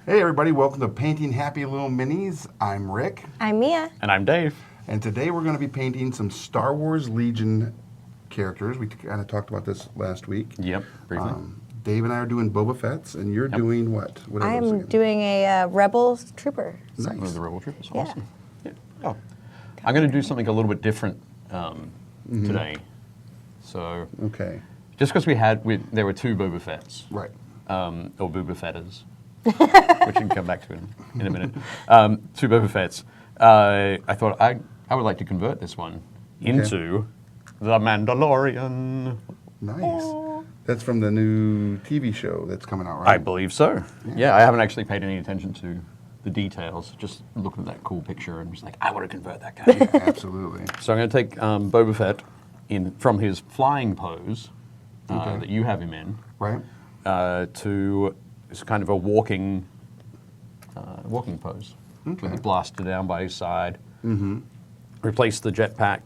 Hey everybody, welcome to Painting Happy Lil Minis. I'm Rick. I'm Mia. And I'm Dave. And today we're going to be painting some Star Wars Legion characters. We kind of talked about this last week. Yep, briefly. Dave and I are doing Boba Fett's, and you're doing what? What are I those am again? doing a Rebel Trooper. Nice. Oh, the Rebel Troopers, Yeah. awesome. Yeah. Oh. I'm going to do something a little bit different today. So, Okay. just because there were two Boba Fetts, Right. or Boba Fetters, which we can come back to in a minute. Two Boba Fetts. I thought I would like to convert this one into the Mandalorian. Nice. That's from the new TV show that's coming out, right? I believe so. Yeah, I haven't actually paid any attention to the details. Just looking at that cool picture and just like, I want to convert that guy. Absolutely. So I'm going to take Boba Fett from his flying pose that you have him in, Right. to it's kind of a walking pose with the blaster down by his side. Replace the jetpack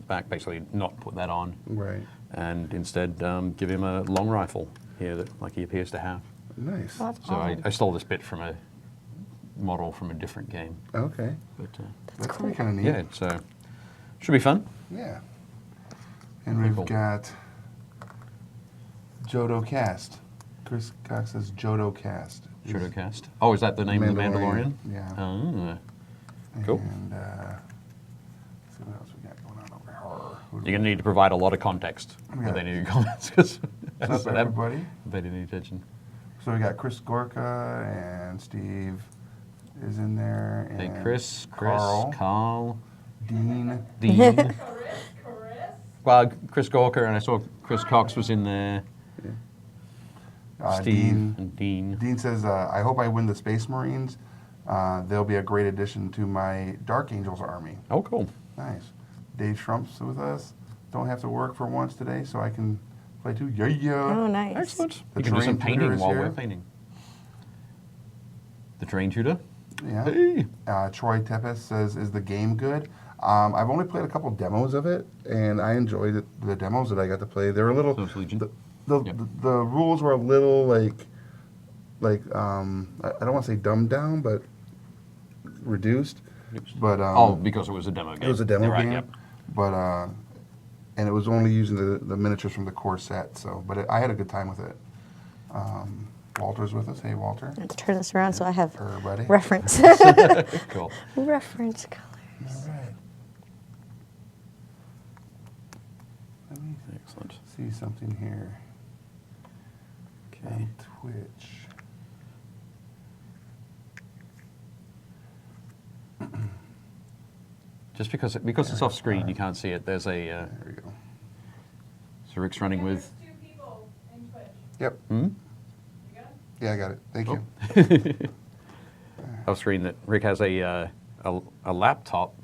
back, basically not put that on, Right. and instead give him a long rifle here that like he appears to have. Nice. That's So awesome. I stole this bit from a model from a different game. Okay. But That's pretty kind of neat. yeah, so should be fun. Yeah. And Pretty we've cool. got Jodo Cast. Chris Cox says Jodo Cast. Shadowcast. Oh, is that the name of the Mandalorian? Yeah. Oh, cool. And let's see what else we got going on over here. You're going to need to provide a lot of context Yeah. with any of your comments because What's up, everybody? they didn't need attention. So we got Chris Gorka and Steve is in there. Hey, And Chris, Carl, Carl, Dean. Dean. Well, Chris Gawker, and I saw Chris Cox was in there. Steve Dean. and Dean. Dean says, I hope I win the Space Marines. They'll be a great addition to my Dark Angels army. Oh, cool. Nice. Dave Schrump's with us. Don't have to work for once today, so I can play too. Yeah, yeah. Oh, nice. Excellent. The You can do some terrain tutor painting is while here. we're painting. The terrain tutor? Yeah. Hey. Troy Tepes says, is the game good? I've only played a couple demos of it, and I enjoyed the demos that I got to play. They were a little... So it's Legion? The rules were a little I don't want to say dumbed down, but reduced. But because it was a demo game. it was a demo You're right, game. Yep. But and it was only using the miniatures from the core set. So, but I had a good time with it. Walter's with us. Hey, Walter. I have to turn this around so I have Everybody. reference. Cool. Reference All colors. right. Let me Excellent. see something here. Okay. On Twitch. Just because it's off screen, you can't see it. There's a There we go. so Rick's running with. There's 2 people in Twitch. Yep. Hmm? You got it? Yeah, I got it. Thank Oh. you. Off screen that Rick has a laptop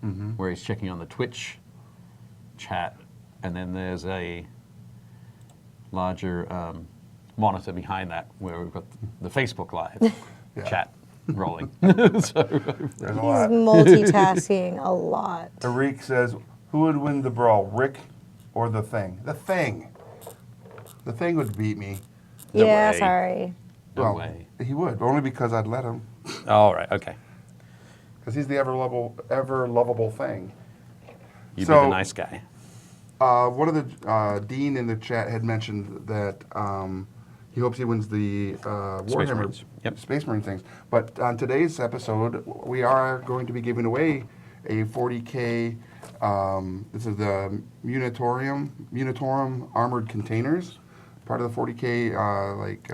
Mm-hmm. where he's checking on the Twitch chat, and then there's a larger monitor behind that where we've got the Facebook Live Yeah. chat rolling. So There's a He's lot. multitasking a lot. Tariq says, who would win the brawl, Rick or the Thing? The Thing. The Thing would beat me. No Yeah, way. sorry. no way. He would, only because I'd let him. All right. Okay. Because he's the ever lovable Thing. You'd be So- the nice guy. One of the Dean in the chat had mentioned that he hopes he wins the Warhammer Marines. Yep. Space Marine things. But on today's episode, we are going to be giving away a 40K. This is the Munitorum armored containers, part of the 40K Kinda like-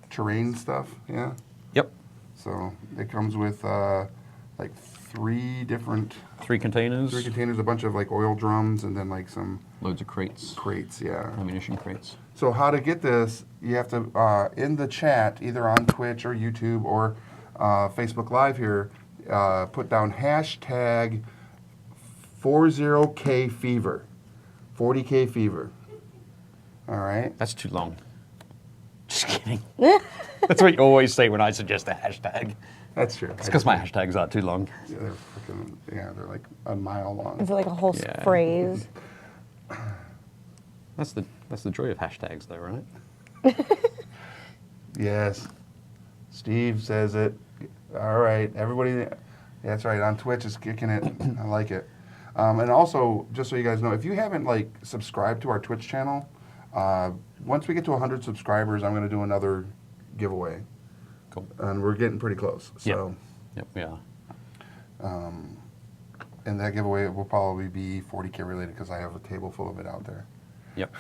terrain stuff. Yeah. Yep. So it comes with like three Three containers. containers, a bunch of like oil drums, and then like some Loads of crates. crates. Yeah. Ammunition crates. So how to get this, you have to, in the chat, either on Twitch or YouTube or Facebook Live here, put down hashtag 40K fever. 40K fever. All right? That's too long. Just kidding. That's what you always say when I suggest a hashtag. That's true. It's because my hashtags are too long. Yeah, they're freaking, they're like a mile long. Is it like a whole Yeah. phrase? That's the joy of hashtags, though, right? Yes. Steve says it. All right, everybody. That's right. On Twitch is kicking it. I like it. And also, just so you guys know, if you haven't like subscribed to our Twitch channel, once we get to 100 subscribers, I'm going to do another giveaway, Cool. and we're getting pretty close. So, Yep, we are. and that giveaway will probably be 40K related because I have a table full of it out there. Yep.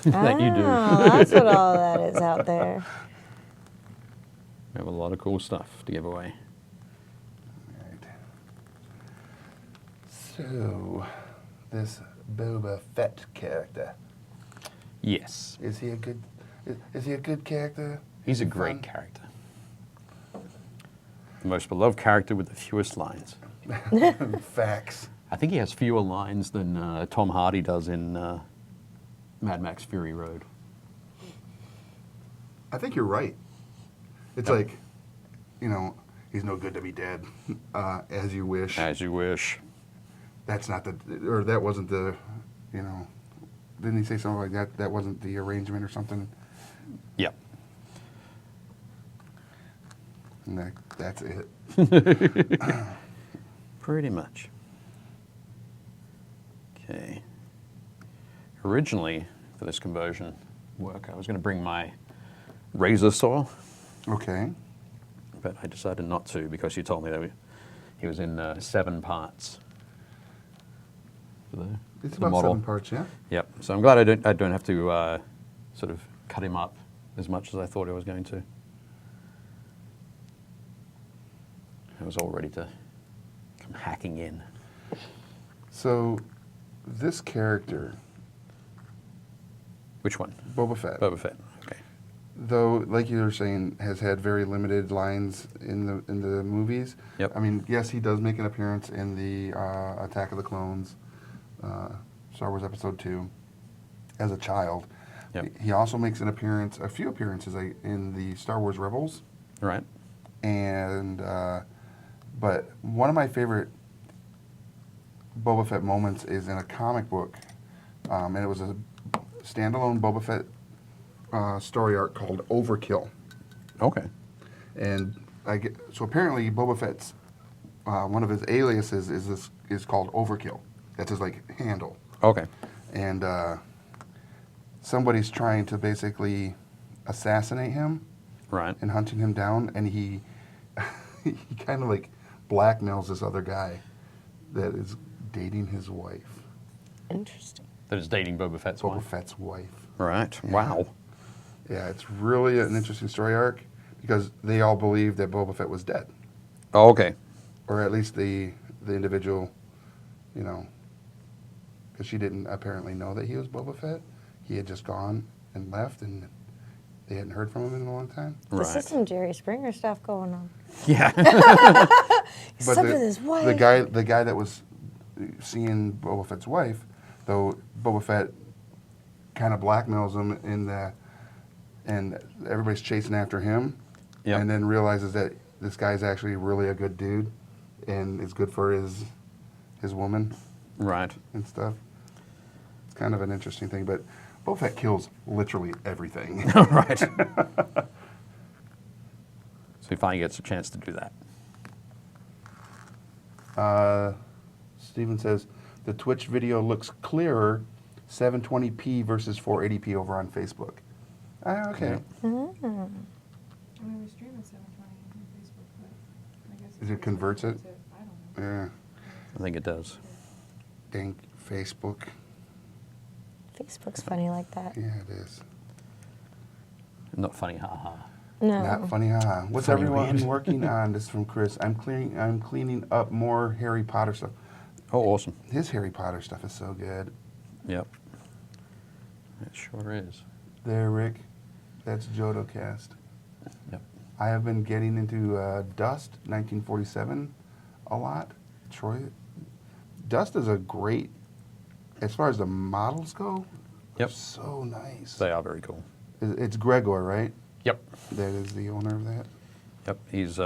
That you do. Oh, that's what all that is out there. We have a lot of cool stuff to give away. Right. So, this Boba Fett character, Yes. is he a good? Is he a good character? He's a Is he great fun? character. The most beloved character with the fewest lines. Facts. I think he has fewer lines than Tom Hardy does in Mad Max Fury Road. I think you're right. It's Yep. like, you know, he's no good to be dead. As you wish. As you wish. That's not the, or that wasn't the, you know, didn't he say something like that? That wasn't the arrangement or something? Yep. And that's it. Pretty much. Okay. Originally, for this conversion work, I was going to bring my razor saw, Okay. but I decided not to because you told me that he was in 7 parts. For the, It's for the about model. 7 parts, yeah? Yep. So I'm glad I don't have to sort of cut him up as much as I thought I was going to. I was all ready to come hacking in. So, this character, Which one? Boba Fett, Boba Fett. Okay. though, like you were saying, has had very limited lines in the movies. Yep. I mean, yes, he does make an appearance in the Attack of the Clones, Star Wars Episode 2, as a child. Yep. He also makes an appearance, a few appearances in the Star Wars Rebels, Right. and but one of my favorite Boba Fett moments is in a comic book, and it was a standalone Boba Fett story arc called Overkill. Okay. And so apparently Boba Fett's one of his aliases is called Overkill. That's his like handle. Okay. And somebody's trying to basically assassinate him Right. and hunting him down, and he he kind of like blackmails this other guy that is dating his wife. Interesting. That is dating Boba Fett's Boba wife. Fett's wife. Right. Yeah. Wow. Yeah, it's really an interesting story arc because they all believe that Boba Fett was dead, Oh, okay. or at least the individual, you know, because she didn't apparently know that he was Boba Fett. He had just gone and left, and they hadn't heard from him in a long time. This Right. is some Jerry Springer stuff going on. Yeah. Except for his wife. the guy that was seeing Boba Fett's wife, though Boba Fett kind of blackmails him and everybody's chasing after him, Yep. and then realizes that this guy's actually really a good dude and is good for his woman Right. and stuff. It's kind of an interesting thing, but Boba Fett kills literally everything. Right. So he finally gets a chance to do that. Steven says, the Twitch video looks clearer, 720p versus 480p over on Facebook. Okay. Yeah. I mean, we stream at 720 on Facebook, but I guess. Is it converts it? I don't know. Yeah. I think it does. Dang Facebook. Facebook's funny like that. Yeah, it is. Not funny, haha. No. Not funny, huh? What's Funny everyone weird. working on? This is from Chris. I'm cleaning up more Harry Potter stuff. Oh, awesome. His Harry Potter stuff is so good. Yep. It sure is. There, Rick. That's JodoCast. Yep. I have been getting into Dust 1947 a lot. Troy. Dust is a great, as far as the models go. Yep. So nice. They are very cool. It's Gregor, right? Yep. That is the owner of that. Yep. He's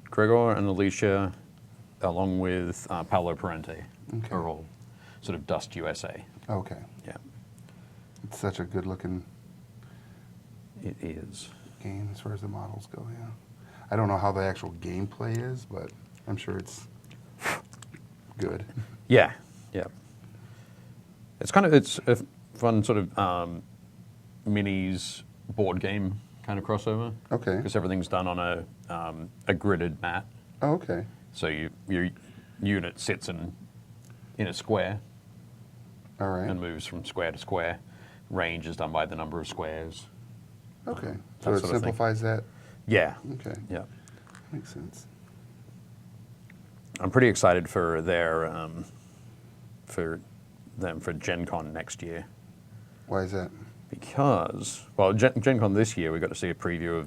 Gregor and Alicia, along with Paolo Parente, Okay. are all sort of Dust USA. Okay. Yeah. It's such a good looking. It is. game as far as the models go. Yeah, I don't know how the actual gameplay is, but I'm sure it's good. Yeah, yeah. It's a fun sort of minis board game kind of crossover. Okay. Because everything's done on a gridded mat. Oh, okay. So your unit sits in a square All right. and moves from square to square. Range is done by the number of squares. Okay. That So it sort of thing. simplifies that. Yeah. Okay. Yeah. Makes sense. I'm pretty excited for for Gen Con next year. Why is that? Because, well, Gen Con this year, we got to see a preview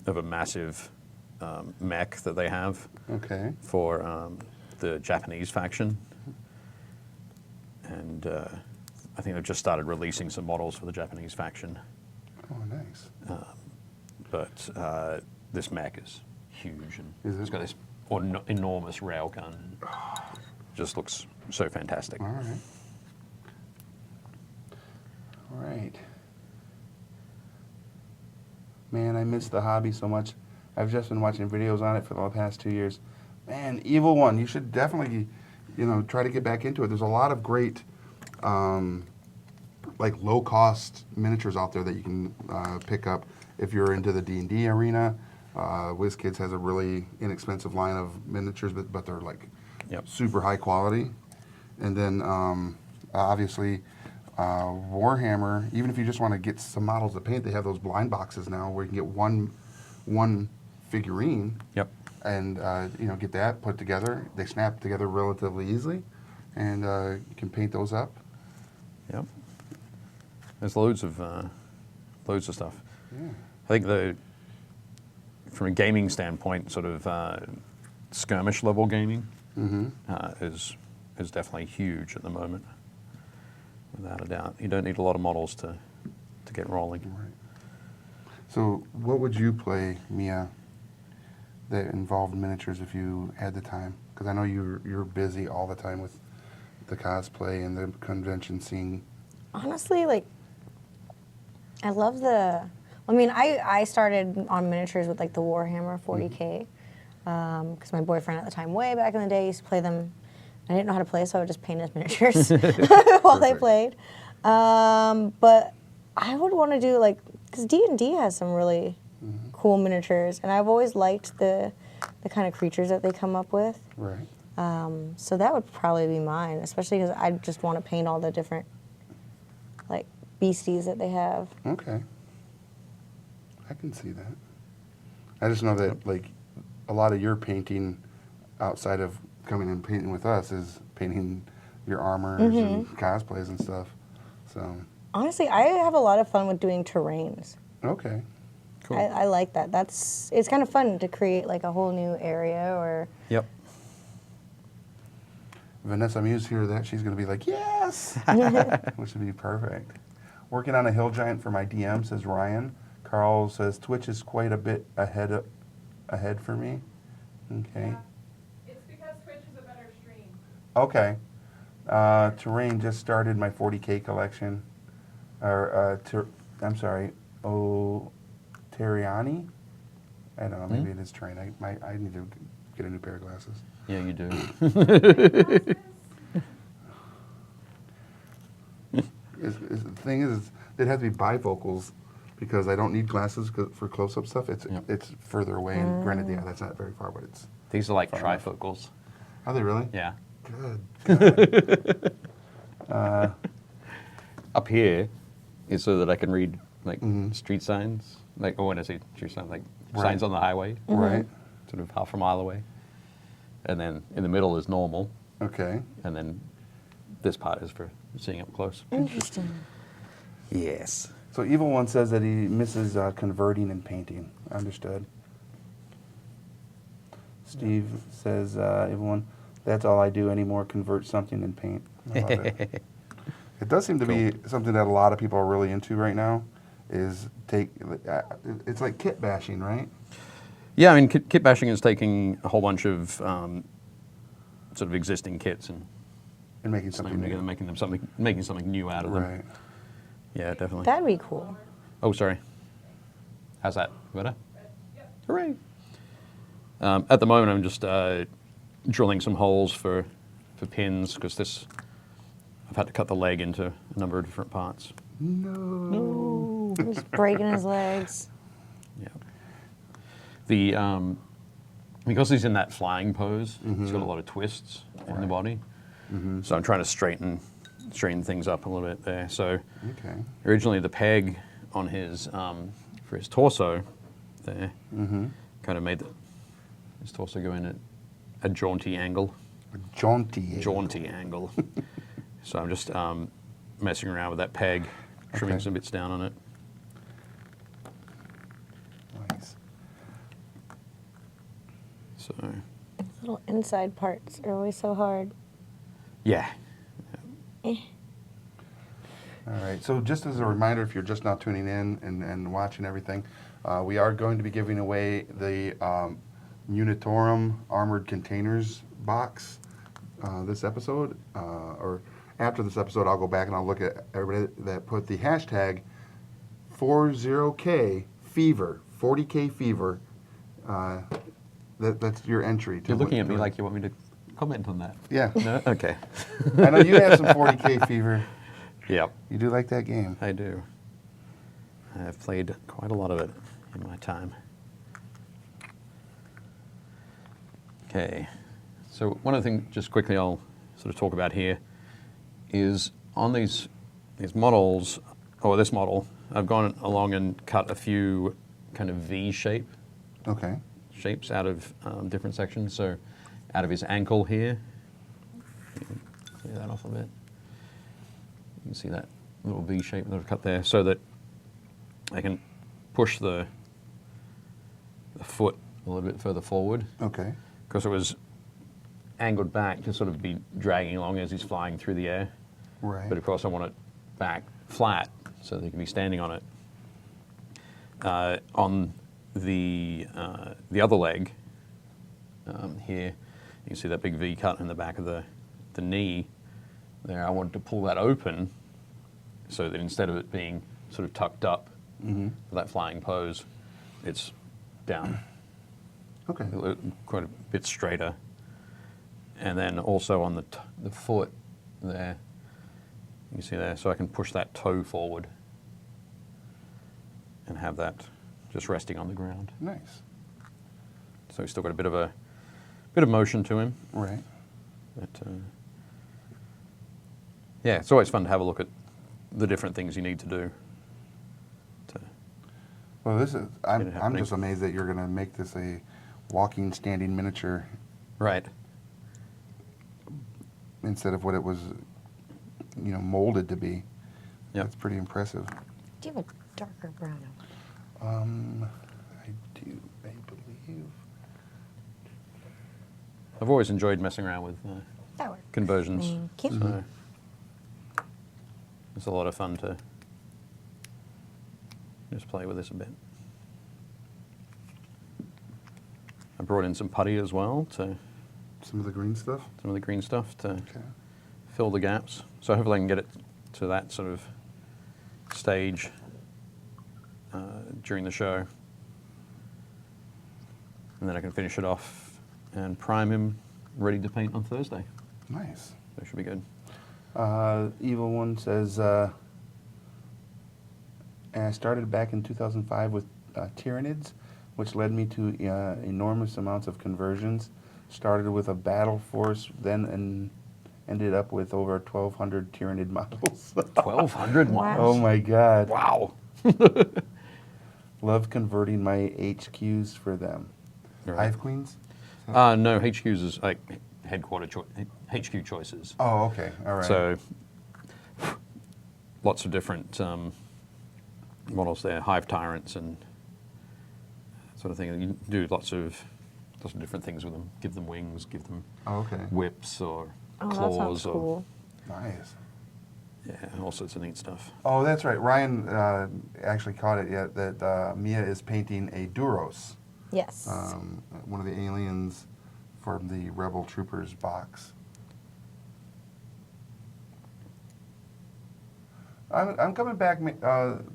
of a massive mech that they have Okay. for the Japanese faction. And I think they've just started releasing some models for the Japanese faction. Oh, nice. But this mech is huge, and Is it? it's got this enormous railgun. Just looks so fantastic. All right. All right. Man, I miss the hobby so much. I've just been watching videos on it for the past 2 years. Man, Evil One, you should definitely, try to get back into it. There's a lot of great, like low-cost miniatures out there that you can pick up if you're into the D&D arena. WizKids has a really inexpensive line of miniatures, but they're like Yep. super high quality. And then obviously Warhammer, even if you just want to get some models to paint, they have those blind boxes now where you can get one figurine Yep. and get that put together. They snap together relatively easily, and you can paint those up. Yep. There's loads of stuff. Yeah. I think from a gaming standpoint, sort of skirmish level gaming Mm-hmm. is definitely huge at the moment, without a doubt. You don't need a lot of models to get rolling. Right. So, what would you play, Mia, that involved miniatures if you had the time? Because I know you're busy all the time with the cosplay and the convention scene. Honestly, I love I started on miniatures with the Warhammer 40K because my boyfriend at the time, way back in the day, used to play them. I didn't know how to play, so I would just paint his miniatures while they Perfect. played. But I would want to do because D&D has some really cool miniatures, and I've always liked the kind of creatures that they come up with. Right. So that would probably be mine, especially because I just want to paint all the different beasties that they have. Okay. I can see that. I just know that a lot of your painting outside of coming and painting with us is painting your armors and cosplays and stuff. So. Honestly, I have a lot of fun with doing terrains. Okay. Cool. I like that. It's kind of fun to create a whole new area or. Yep. Vanessa Muse hear that, she's going to be like, yes! Which would be perfect. Working on a hill giant for my DM, says Ryan. Carl says, Twitch is quite a bit ahead for me. Okay. Yeah. It's because Twitch is a better stream. Okay. Terrain just started my 40K collection. I'm sorry. Oh, Terriani? I don't know. Maybe it is Terrain. I need to get a new pair of glasses. Yeah, you do. The thing is, it has to be bifocals because I don't need glasses for close-up stuff. It's Yep. it's further away, and granted, yeah, that's not very far, but it's. These are like Fair enough. trifocals. Are they really? Yeah. Good. God. Up here is so that I can read Mhm. street signs, or when I say street signs, Right. signs on the highway, Right. sort of half a mile away. And then in the middle is normal, Okay. and then this part is for seeing up close. Interesting. Yes. So Evil One says that he misses converting and painting. Understood. Steve says, Evil One, that's all I do anymore, convert something and paint. I love it. It does seem to be something that a lot of people are really into right now, is it's like kit bashing, right? Yeah, I mean, kit bashing is taking a whole bunch of sort of existing kits and And making slamming something them together, new. making something new out of them. Right. Yeah, definitely. That'd be cool. Oh, sorry. How's that? Better? Hooray! At the moment, I'm just drilling some holes for pins because I've had to cut the leg into a number of different parts. No. He's breaking his legs. Yeah. Because he's in that flying pose, he's got a lot of twists in the body. So I'm trying to straighten things up a little bit there. So Okay. originally the peg on his for his torso there kind of made his torso go in at a jaunty angle. Jaunty. Angle. So I'm just messing around with that peg, trimming Okay. some bits down on it. Nice. So Little inside parts are always so hard. yeah. All right. So just as a reminder, if you're just now tuning in and watching everything, we are going to be giving away the Unitorum Armored Containers box this episode. Or after this episode, I'll go back and I'll look at everybody that put the hashtag 40K Fever, 40K Fever. That's your entry. You're looking at me like you want me to comment on that. Yeah. No? Okay. I know you have some 40K Fever. Yep, You do like that game. I do. I've played quite a lot of it in my time. Okay. So one of the things, just quickly, I'll sort of talk about here is on these models, or this model, I've gone along and cut a few kind of V shape Okay. shapes out of different sections. So out of his ankle here, clear that off a bit. You can see that little V shape that I've cut there, so that I can push the foot a little bit further forward, Okay. because it was angled back to sort of be dragging along as he's flying through the air. Right. But of course I want it back flat so that he can be standing on it. On the other leg, here, you can see that big V cut in the back of the knee there. I wanted to pull that open so that instead of it being sort of tucked up for that flying pose, it's down Okay. quite a bit straighter. And then also on the foot there, you see there, so I can push that toe forward and have that just resting on the ground. Nice. So he's still got a bit of motion to him. Right. But yeah, it's always fun to have a look at the different things you need to do. Well, this is. Get it I'm happening. just amazed that you're going to make this a walking, standing miniature Right. instead of what it was, molded to be. Yep. That's pretty impressive. Do you have a darker brown? I do. I believe. I've always enjoyed messing around with That works. conversions. Thank you. So it's a lot of fun to just play with this a bit. I brought in some putty as well to Some of the green stuff. some of the green stuff to Okay. fill the gaps. So hopefully I can get it to that sort of stage during the show. And then I can finish it off and prime him, ready to paint on Thursday. Nice. That should be good. Evil One says, I started back in 2005 with Tyranids, which led me to enormous amounts of conversions. Started with a battle force, then ended up with over 1,200 Tyranid models. 1,200? Wow. Oh my God. Wow. Love converting my HQs for them. Right. Hive Queens? No, HQs is like HQ choices. Oh, okay. All right. So lots of different models there, hive tyrants and sort of thing. You do lots of different things with them. Give them wings, give them okay. whips or Oh, that claws sounds or cool. Nice. yeah, all sorts of neat stuff. Oh, that's right. Ryan actually caught it yet that Mia is painting a Duros, Yes. one of the aliens from the Rebel Troopers box. I'm coming back.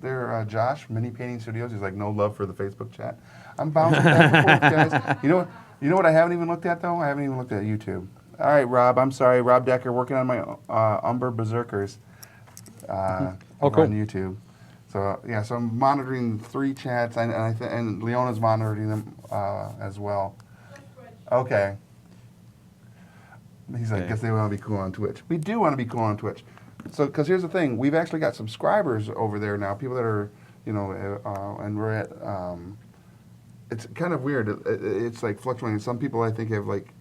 There, Josh, Mini Painting Studios. He's like, no love for the Facebook chat. I'm bouncing back and forth, guys. You know what I haven't even looked at though? I haven't even looked at YouTube. All right, Rob. I'm sorry, Rob Decker, working on my Umber Berserkers Oh, over cool. on YouTube. So yeah, so I'm monitoring 3 chats, and Leona's monitoring them as well. Okay. He's like, Okay. guess they want to be cool on Twitch. We do want to be cool on Twitch. So, because here's the thing, we've actually got subscribers over there now, people that are, and we're at, it's kind of weird. It's like fluctuating. Some people I think have like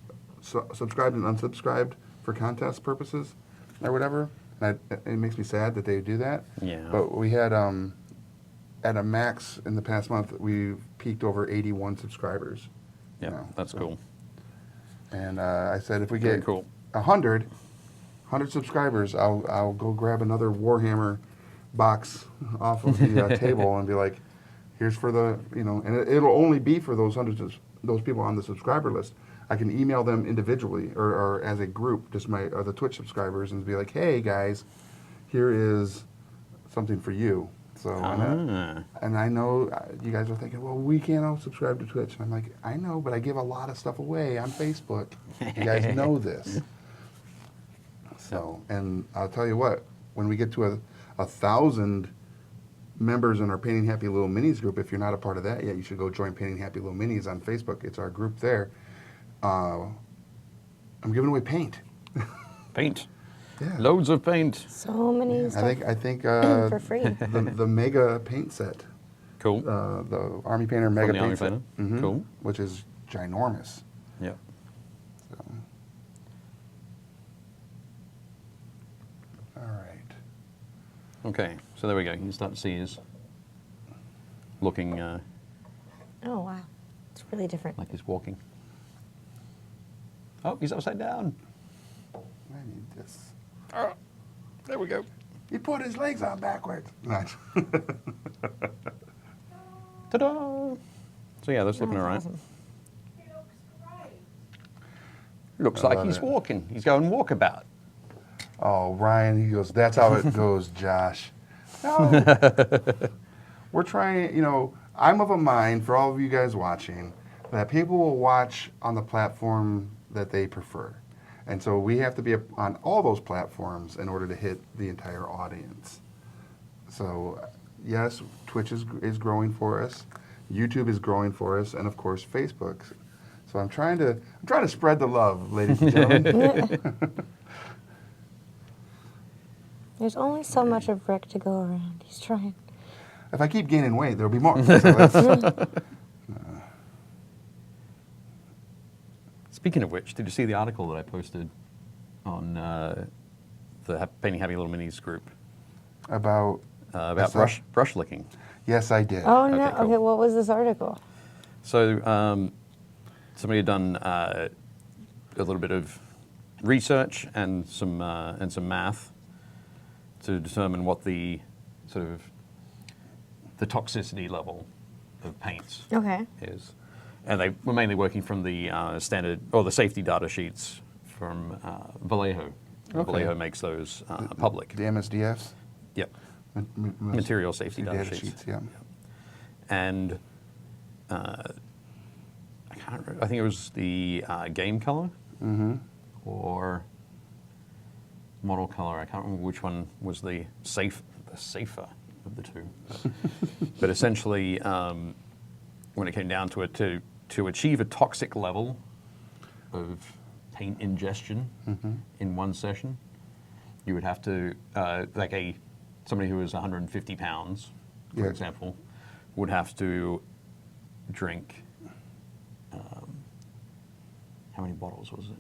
subscribed and unsubscribed for contest purposes or whatever. And it makes me sad that they do that. Yeah. But we had, at a max in the past month, we peaked over 81 subscribers. Yeah, that's cool. And I said, if we Very get cool. 100 subscribers, I'll go grab another Warhammer box off of the table and be like, here's for the, and it'll only be for those those people on the subscriber list. I can email them individually or as a group, just the Twitch subscribers, and be like, hey guys, here is something for you. So, and I know you guys are thinking, well, we can't all subscribe to Twitch. And I'm like, I know, but I give a lot of stuff away on Facebook. You guys know this. So, and I'll tell you what, when we get to 1,000 members in our Painting Happy Lil Minis group, if you're not a part of that yet, you should go join Painting Happy Lil Minis on Facebook. It's our group there. I'm giving away paint. Paint. Yeah. Loads of paint. So many stuff I think for free. the mega paint set, Cool. the Army Painter mega the paint Army set, Painter? Cool. which is ginormous. Yep. So. All right. Okay, so there we go. You can start to see his looking Oh, wow. It's really different. like he's walking. Oh, he's upside down. I need this. Oh, there we go. He put his legs on backwards. Nice. Ta-da! So yeah, that's looking Oh, all right. awesome. Looks I like love he's it. walking. He's going walkabout. Oh, Ryan, he goes, that's how it goes, Josh. No. We're trying, I'm of a mind, for all of you guys watching, that people will watch on the platform that they prefer. And so we have to be on all those platforms in order to hit the entire audience. So, yes, Twitch is growing for us. YouTube is growing for us. And, of course, Facebook. So I'm trying to spread the love, ladies and gentlemen. There's only so much of Rick to go around. He's trying. If I keep gaining weight, there'll be more. So that's, Speaking of which, did you see the article that I posted on the Painting Happy Little Minis group about about What's that? brush licking? yes, I did. Oh, no. Okay, cool. Okay, what was this article? So somebody had done a little bit of research and some math to determine what the sort of the toxicity level of paints Okay. is, and they were mainly working from the standard or the safety data sheets from Vallejo. Okay. Vallejo makes those public. The MSDFs? Yep. Material safety data sheets. Yeah. And I can't remember. I think it was the game color or model color. I can't remember which one was the safer of the two. But essentially, when it came down to it, to achieve a toxic level of paint ingestion in one session, you would have to, somebody who was 150 pounds, for Yeah. example, would have to drink, how many bottles was it?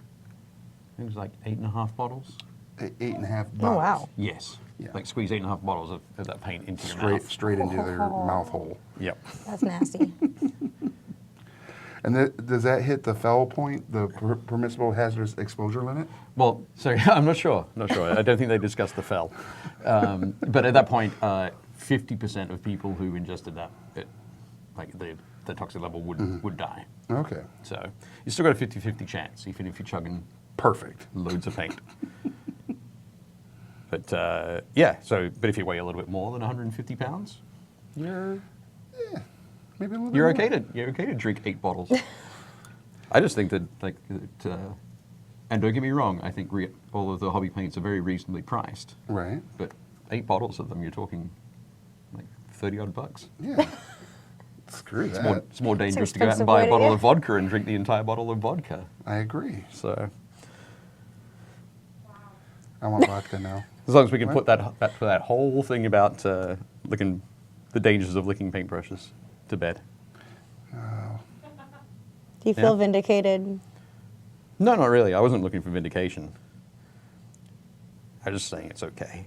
I think it was like 8.5 bottles. 8.5 bottles. Oh, wow. Yes. Yeah. Like squeeze 8.5 bottles of that paint into your mouth. Straight into their mouth hole. Yep. That's nasty. And does that hit the FEL point, the permissible hazardous exposure limit? Well, so I'm not sure. I don't think they discussed the FEL. But at that point, 50% of people who ingested that, the toxic level would die. Okay. So you still got a 50-50 chance, even if you're chugging Perfect. loads of paint. But yeah, but if you weigh a little bit more than 150 pounds, you're Maybe a little you're bit okay to drink 8 bottles. I just think that and don't get me wrong, I think all of the hobby paints are very reasonably priced. Right. But 8 bottles of them, you're talking like $30-odd. Yeah. Screw that. It's more dangerous to go out expensive and buy way a to- bottle yeah. of vodka and drink the entire bottle of vodka. I agree. So I want vodka now. as long as we can What? put that whole thing about the dangers of licking paintbrushes to bed. Do you feel vindicated? No, not really. I wasn't looking for vindication. I was just saying it's okay.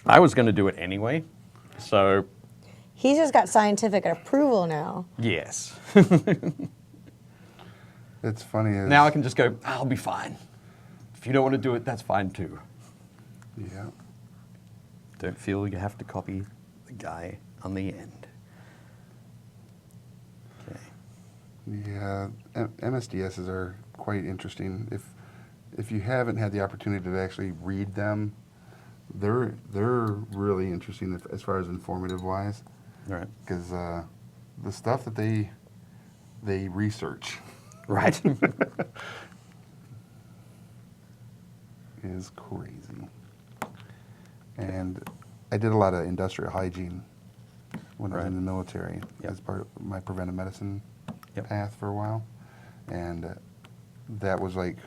I was going to do it anyway, so He's just got scientific approval now. yes. It's funny. Now I can just go, I'll be fine. If you don't want to do it, that's fine too. Yeah. Don't feel you have to copy the guy on the end. Okay. Yeah. MSDSs are quite interesting. If you haven't had the opportunity to actually read them, they're really interesting as far as informative wise. All right. Because the stuff that they research Right. is crazy. And I did a lot of industrial hygiene when I was Right. in the military Yep. as part of my preventive medicine Yep. path for a while. And that was like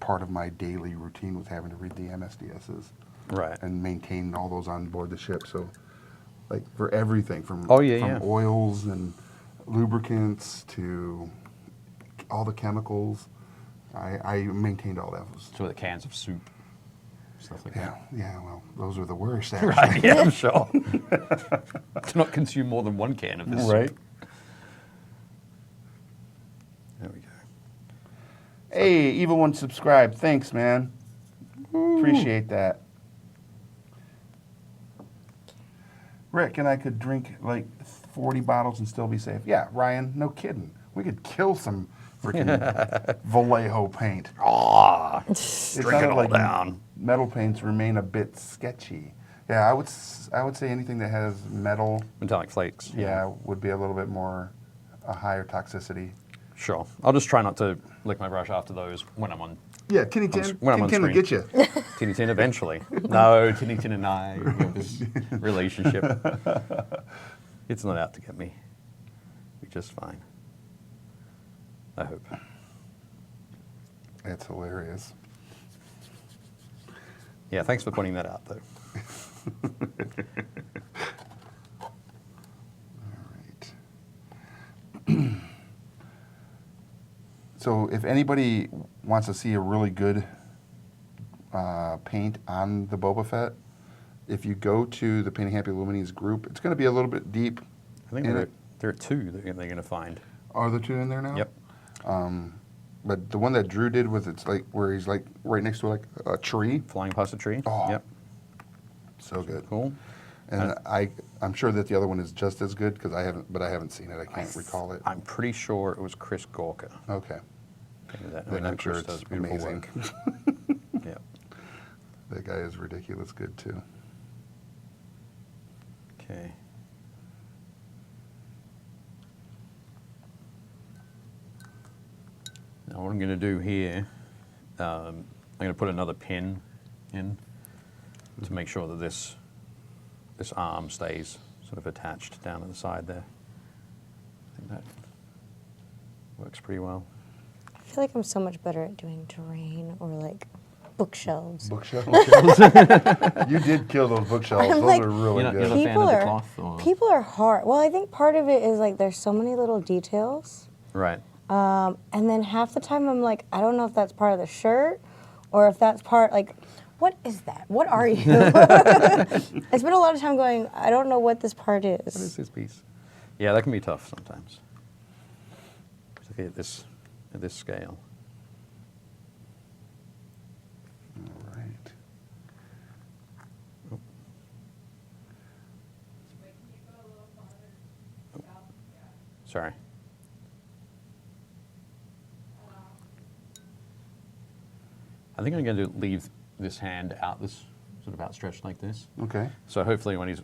part of my daily routine was having to read the MSDSs Right. and maintain all those on board the ship. So like for everything from Oh, yeah. oils and lubricants to all the chemicals, I maintained all that. So the cans of soup, stuff like Yeah, well, those are the worst, that. actually. Right. Yeah, I'm sure. To not consume more than one can of this. Right. Soup. There we go. Hey, Evil One subscribed. Thanks, man. Appreciate that. Rick and I could drink like 40 bottles and still be safe. Yeah, Ryan, no kidding. We could kill some freaking Vallejo paint. Ah, It's drink it not all down. Metal paints remain a bit sketchy. Yeah, I would say anything that has metal, Metallic flakes. yeah, would be a little bit more a higher toxicity. Sure. I'll just try not to lick my brush after those when I'm on Yeah, Tinny Tin. when I'm on Tin will screen. get you. Tinny Tin eventually. No, Tinny Tin and I have this relationship. It's not out to get me. We're just fine. I hope. That's hilarious. Yeah, thanks for pointing that out, though. Right. So if anybody wants to see a really good paint on the Boba Fett, if you go to the Painting Happy Lil Minis group, it's going to be a little bit deep. I think in there it. are 2 that they're going to find. Are there 2 in there now? Yep. But the one that Drew did was it's like where he's like right next to like a tree. Flying past a tree. Oh. Yep. So good. Cool. And I'm sure that the other one is just as good because I haven't seen it. I can't recall it. I'm pretty sure it was Chris Gorka. Okay. Then I'm sure Chris it's does beautiful amazing. work. Yeah. That guy is ridiculous good too. Okay. Now what I'm going to do here, I'm going to put another pin in to make sure that this arm stays sort of attached down to the side there. I think that works pretty well. I feel like I'm so much better at doing terrain or like bookshelves. Bookshelves. You did kill those bookshelves. I'm Those like- are really You're not- good. you're not- fan of the cloth, or- People are hard. Well, I think part of it is like there's so many little details. Right. And then half the time I'm like, I don't know if that's part of the shirt or if that's part, like, what is that? What are you? I spent a lot of time going, I don't know what this part What is is. this piece? Yeah, that can be tough sometimes. Particularly at this scale. All right. Sorry. I think I'm going to leave this hand out, this sort of outstretched like this. Okay. So hopefully when he's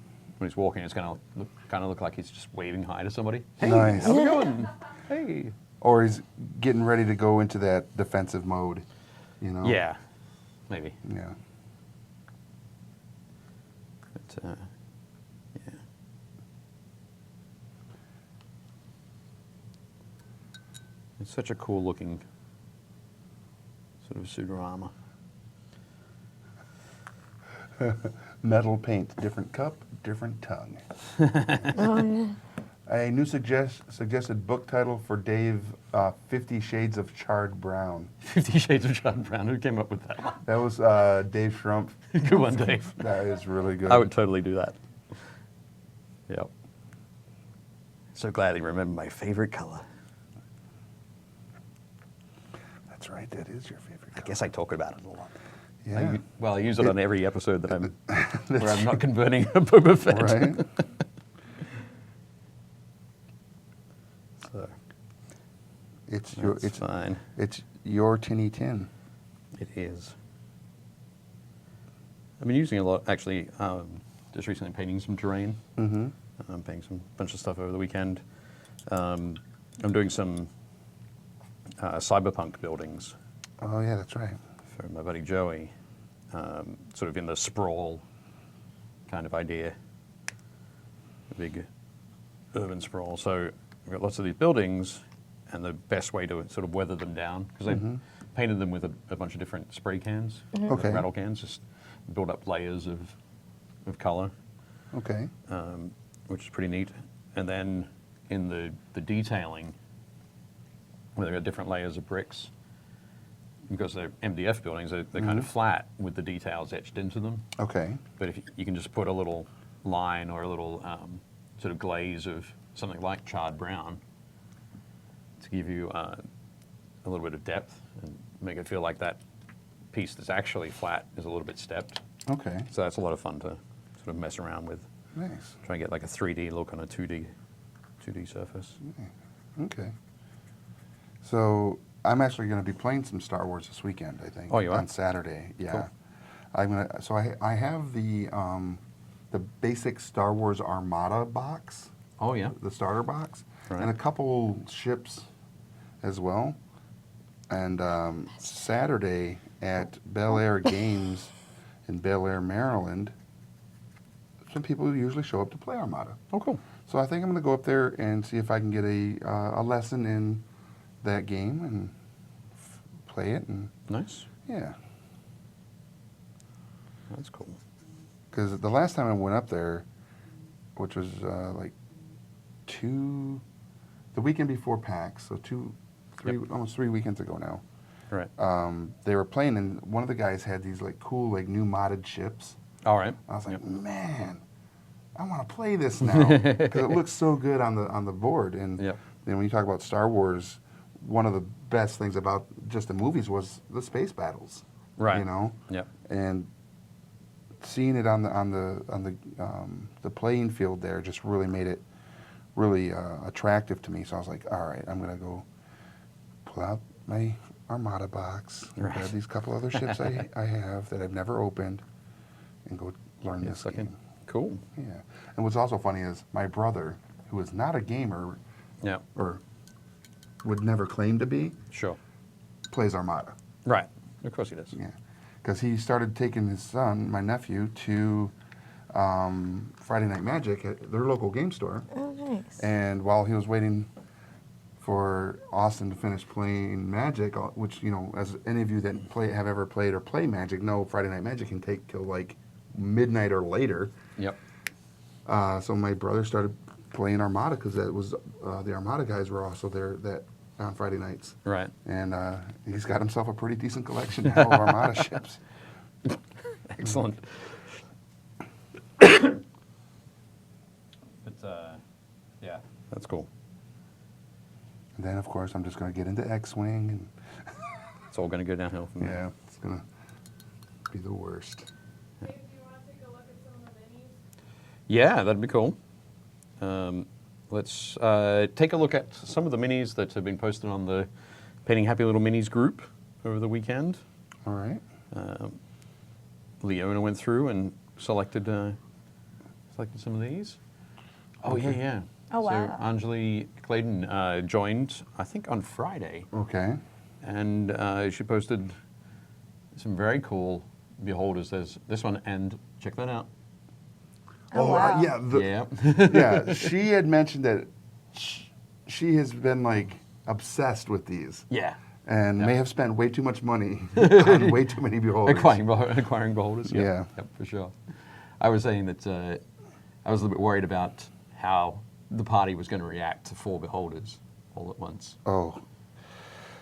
walking, it's going to kind of look like he's just waving hi to somebody. Hey, Nice. how's it going? Hey. Or he's getting ready to go into that defensive mode, you know? Yeah, maybe. Yeah. But, yeah. It's such a cool looking sort of suit of armor. Metal paint, different cup, different tongue. Oh, no. A new suggested book title for Dave, 50 Shades of Charred Brown. 50 Shades of John Brown. Who came up with that one? That was Dave Schrumpf. Good one, Dave. That is really good. I would totally do that. Yep. So glad he remembered my favorite color. That's right, that is your favorite I color. guess I talk about it a lot. Yeah. I use it on every episode that I'm where I'm not converting a Boba Fett. Right? So It's fine. It's your tinny tin. It is. I've been using it a lot, actually. Just recently painting some terrain. Mm-hmm. I'm painting some bunch of stuff over the weekend. I'm doing some cyberpunk buildings Oh yeah, that's right. for my buddy Joey, sort of in the sprawl kind of idea, a big urban sprawl. So I've got lots of these buildings, and the best way to sort of weather them down, because I painted them with a bunch of different spray cans, Okay. rattle cans, just build up layers of color, Okay. which is pretty neat. And then in the detailing, where they've got different layers of bricks, because they're MDF buildings, they're kind of flat with the details etched into them. Okay. But if you can just put a little line or a little sort of glaze of something like charred brown to give you a little bit of depth and make it feel like that piece that's actually flat is a little bit stepped. Okay. So that's a lot of fun to sort of mess around with. Nice. Try and get like a 3D look on a 2D surface. Okay. So I'm actually going to be playing some Star Wars this weekend. I think. Oh, you are? On Saturday. Yeah. Cool. I'm gonna. So I have the basic Star Wars Armada box, Oh yeah. the starter box, Right. and a couple ships as well. And Saturday at Bel Air Games in Bel Air, Maryland, some people usually show up to play Armada. Oh cool. So I think I'm going to go up there and see if I can get a lesson in that game and play it. And Nice. yeah, That's cool. because the last time I went up there, which was like the weekend before PAX, so almost 3 weekends ago now. Right. They were playing, and one of the guys had these like cool, like new modded ships. All right. I was like, Yep. man, I want to play this now because it looks so good on the board. And Yep. then when you talk about Star Wars, one of the best things about just the movies was the space battles. Right. You know. Yep. And seeing it on the playing field there just really made it really attractive to me. So I was like, all right, I'm gonna go pull out my Armada box, Right. grab these couple other ships I have that I've never opened, and go learn this Okay. game. Cool. Yeah. And what's also funny is my brother, who is not a gamer Yeah. or would never claim to be, Sure. plays Armada. Right. Of course he does. Yeah. Because he started taking his son, my nephew, to Friday Night Magic at their local game store. Oh, nice. And while he was waiting for Austin to finish playing Magic, which, you know, as any of you that have ever played or play Magic know, Friday Night Magic can take till like midnight or later. Yep. So my brother started playing Armada because that was the Armada guys were also there that on Friday nights. Right. And he's got himself a pretty decent collection now of Armada ships. Excellent. But yeah, that's cool. And then, of course, I'm just going to get into X-Wing, and It's all going to go downhill from there. yeah, it's going to be the worst. Dave, do you want to take a look at some of the minis? Yeah, that'd be cool. Let's take a look at some of the minis that have been posted on the Painting Happy Little Minis group over the weekend. All right. Leona went through and selected some of these. Oh, Okay. yeah. Oh, wow. So Anjali Clayton joined, I think, on Friday. Okay. And she posted some very cool beholders. There's this one, and check that out. Oh, wow. Yeah. Yeah. Yeah. She had mentioned that she has been like obsessed with these. Yeah. And Yeah. may have spent way too much money on way too many beholders. Acquiring beholders. Yep. Yeah. Yep, for sure. I was saying that I was a little bit worried about how the party was going to react to 4 beholders all at once. Oh,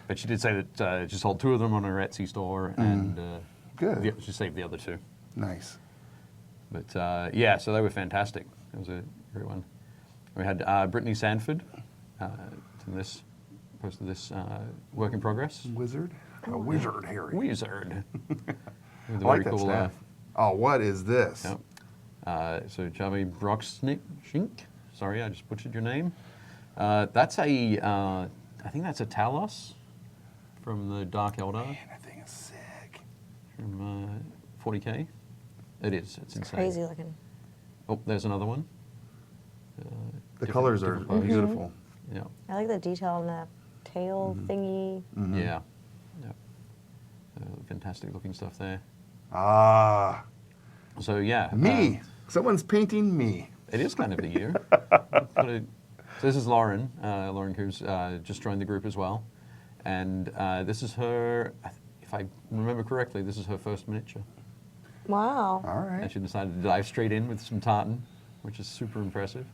But she did say that she sold 2 of them on her Etsy store, and good. she saved the other 2. Nice. But yeah, so they were fantastic. It was a great one. We had Brittany Sanford posted this work in progress. Wizard? A wizard, Harry. Wizard. With I a like very that cool, staff. Oh, what is this? Yep. So Javi Broxnik, sorry, I just butchered your name. That's I think that's a Talos from the Dark Eldar Man, that thing is sick. from 40K. It is, it's insane. Crazy looking. Oh, there's another one. The Different- colors are different colors. beautiful. Yeah, I like the detail on the tail thingy. yeah, yeah. Fantastic looking stuff there. Ah, So yeah. me. Someone's painting me. It is kind of the year. So this is Lauren. Lauren Coos just joined the group as well. And this is her, if I remember correctly, this is her first miniature. Wow. All right. And she decided to dive straight in with some tartan, which is super impressive.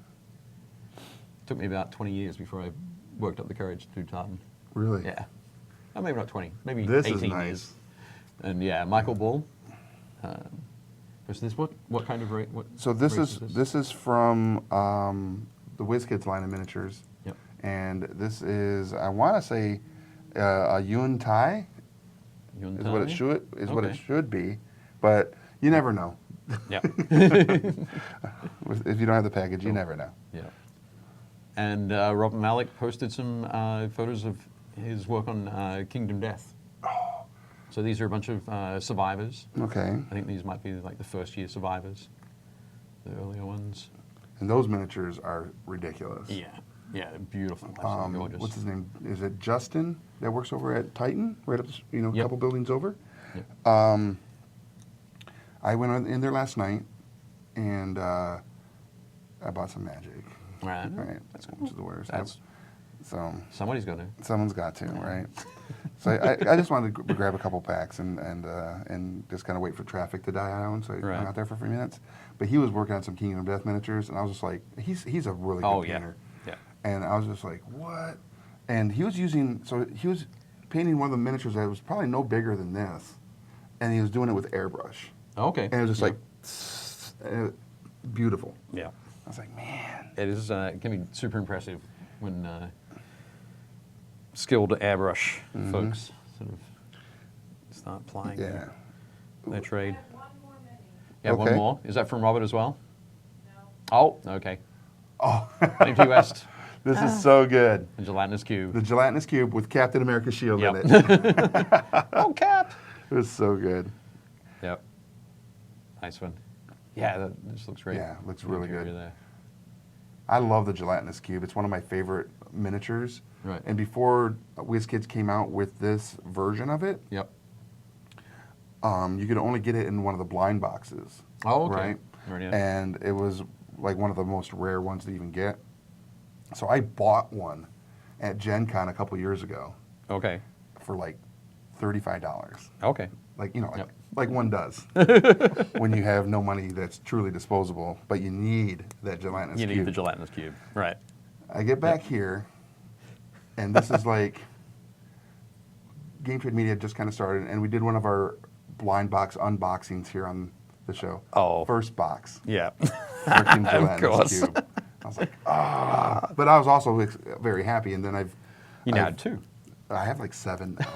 Took me about 20 years before I worked up the courage to do tartan. Really? Yeah. Oh, maybe not 20, maybe This 18 is nice. years. And yeah, Michael Bull. Was this what kind of rate? What So this race is from the WizKids line of miniatures. Yep. And this is, I want to say, a Yun Tai is what it Okay. should be, but you never know. Yeah. If you don't have the package, you never know. Yeah. And Robert Malik posted some photos of his work on Kingdom Death. So these are a bunch of survivors. Okay. I think these might be like the first year survivors, the earlier ones. And those miniatures are ridiculous. Yeah, yeah, they're beautiful, absolutely gorgeous. What's his name? Is it Justin that works over at Titan, right up, a Yep. couple buildings over? Yep. I went in there last night, and I bought some magic. Right. Right. That's Which is the worst. That's So somebody's got to. someone's got to, right? So I just wanted to grab a couple packs and just kind of wait for traffic to die down. So I Right. hung out there for a few minutes. But he was working on some Kingdom of Death miniatures, and I was just like, he's a really good Oh yeah, painter. yeah. And I was just like, what? And he was painting one of the miniatures that was probably no bigger than this, and he was doing it with airbrush, Okay. and it was just Yeah. like beautiful. Yeah. I was like, man. It is. It can be super impressive when skilled airbrush folks sort of start plying Yeah. their trade. One more mini. Yeah, one Okay. more. Is that from Robert as well? No. Oh, okay. Oh, Painting West, this is so good. the gelatinous cube. The gelatinous cube with Captain America's shield Yep. in it. Oh, Cap. It was so good. Yep. Nice one. Yeah, that just looks great. Yeah, looks The really interior good. There. I love the gelatinous cube. It's one of my favorite miniatures. Right. And before WizKids came out with this version of it, Yep. you could only get it in one of the blind boxes. Oh, okay. Right? Right, yeah. And it was like one of the most rare ones to even get. So I bought one at Gen Con a couple years ago Okay. for like $35. Okay. Like, you know, Yep. like one does when you have no money that's truly disposable, but you need that gelatinous You cube. need the gelatinous cube. Right. I get back here, and this is like Game Trade Media just kind of started, and we did one of our blind box unboxings here on the show. Oh. First box, Yeah. freaking gelatinous course. cube. I was like, ah. But I was also very happy, and then You now I've- had 2. I have like 7 now.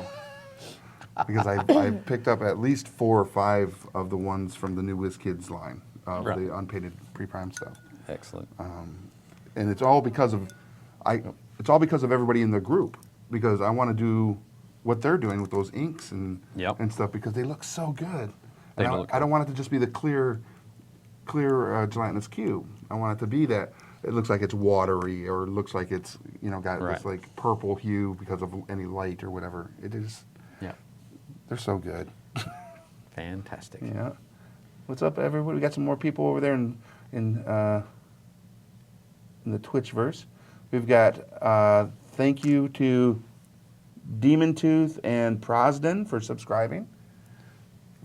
Because I picked up at least 4 or 5 of the ones from the new WizKids line of Right. the unpainted pre-prime stuff. Excellent. And it's all because of everybody in the group, because I want to do what they're doing with those inks and Yep. and stuff because they look so good. They And do look I don't good. want it to just be the clear gelatinous cube. I want it to be that it looks like it's watery or it looks like it's got Right. this like purple hue because of any light or whatever. It is. Yeah. They're so good. Fantastic. Yeah. What's up, everybody? We got some more people over there in the Twitchverse. We've got thank you to Demon Tooth and Prosden for subscribing.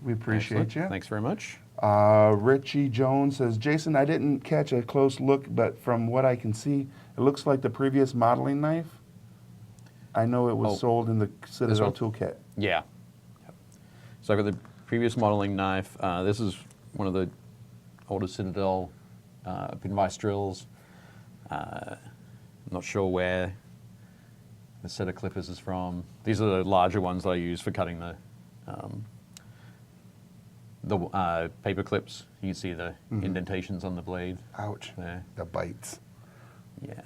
We appreciate Excellent. you. Thanks very much. Richie Jones says, Jason, I didn't catch a close look, but from what I can see, it looks like the previous modeling knife. I know it was Oh, sold in the Citadel one? toolkit. Yeah. Yep. So I've got the previous modeling knife. This is one of the older Citadel pin vise drills. I'm not sure where the set of clippers is from. These are the larger ones that I use for cutting the paper clips. You can see the indentations on the blade Ouch. there. The bites. Yeah.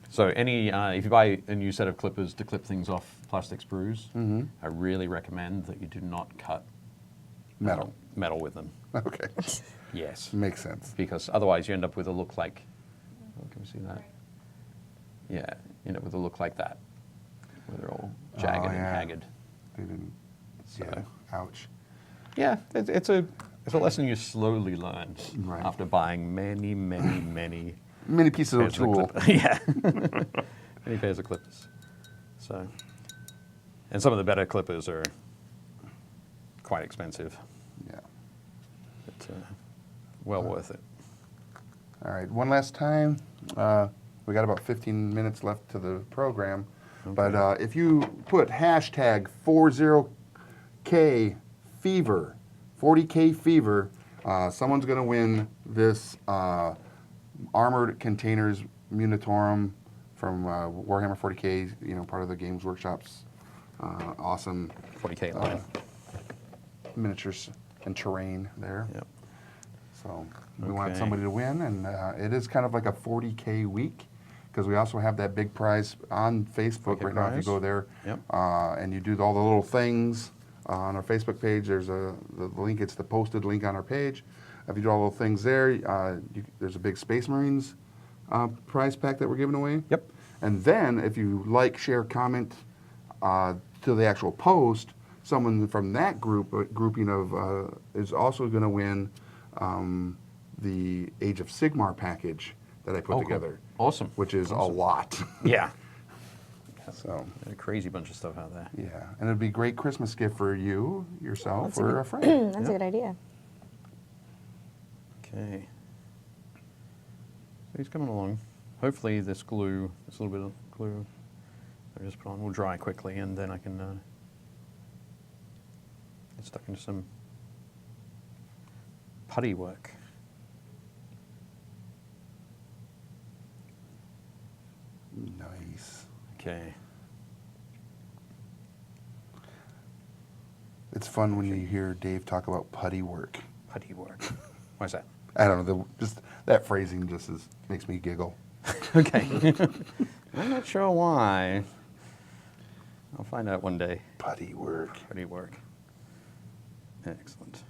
So if you buy a new set of clippers to clip things off plastic sprues, I really recommend that you do not cut Metal. metal with them. Okay. Yes. Makes sense. Because otherwise you end up with a look like, oh, can we see that? Yeah, you end up with a look like that, where they're all jagged and yeah. haggard. They didn't. So- Yeah. Ouch. Yeah, it's a lesson you slowly learn Right. after buying many Many pieces of pairs tool. clippers. Yeah, many pairs of clippers. So, and some of the better clippers are quite expensive, Yeah. but well worth it. All right. One last time. We got about 15 minutes left to the program. But if you put hashtag 40K Fever, 40K Fever, someone's going to win this Armored Containers Munitorum from Warhammer 40K, part of the Games Workshop's awesome 40K line. miniatures and terrain there. Yep. So we want Okay. somebody to win, and it is kind of like a 40K week because we also have that big prize on Facebook 40K right now. If you prize. go there Yep. and you do all the little things on our Facebook page, there's the link. It's the posted link on our page. If you do all the things there, there's a big Space Marines prize pack that we're giving away. Yep. And then if you like, share, comment to the actual post, someone from that grouping of is also going to win the Age of Sigmar package that I put Oh, cool. together, Awesome. which is Awesome. a lot. Yeah. So A crazy bunch of stuff out there. yeah, and it'd be a great Christmas gift for you, yourself, That's a or good- a friend. That's a good idea. Okay. So he's coming along. Hopefully this glue, this little bit of glue I just put on will dry quickly, and then I can get stuck into some putty work. Nice. Okay. It's fun when you hear Dave talk about putty work. Putty work. Why's that? I don't know, just that phrasing just makes me giggle. Okay. I'm not sure why. I'll find out one day. Putty work. Putty work. Excellent.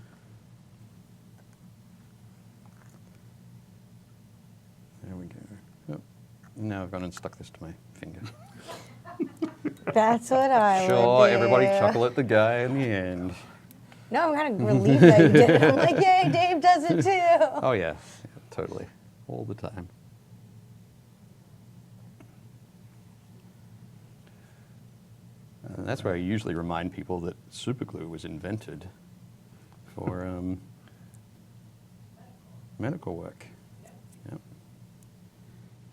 There we go. Oh, now I've gone and stuck this to my finger. That's what I would Sure, do. everybody chuckle at the guy in the end. No, I'm kind of relieved that you did it. I'm like, yay, Dave does it too. Oh yeah, totally, all the time. And that's where I usually remind people that superglue was invented for medical work. Yep.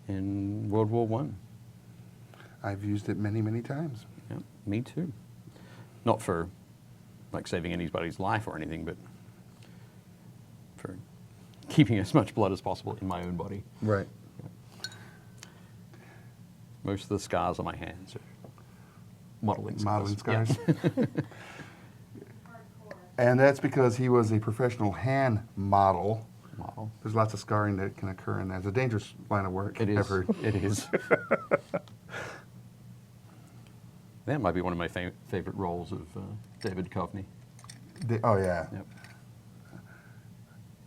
In World War One. I've used it many, many times. Yep, me too. Not for like saving anybody's life or anything, but for keeping as much blood as possible in my own body. Right. Most of the scars on my hands are modeling scars. Modeling scars. And that's because he was a professional hand model. Yeah. Model. There's lots of scarring that can occur, and that's a dangerous line of work. It is. I've heard. It is. That might be one of my favorite roles of David Duchovny. Oh yeah. Yep,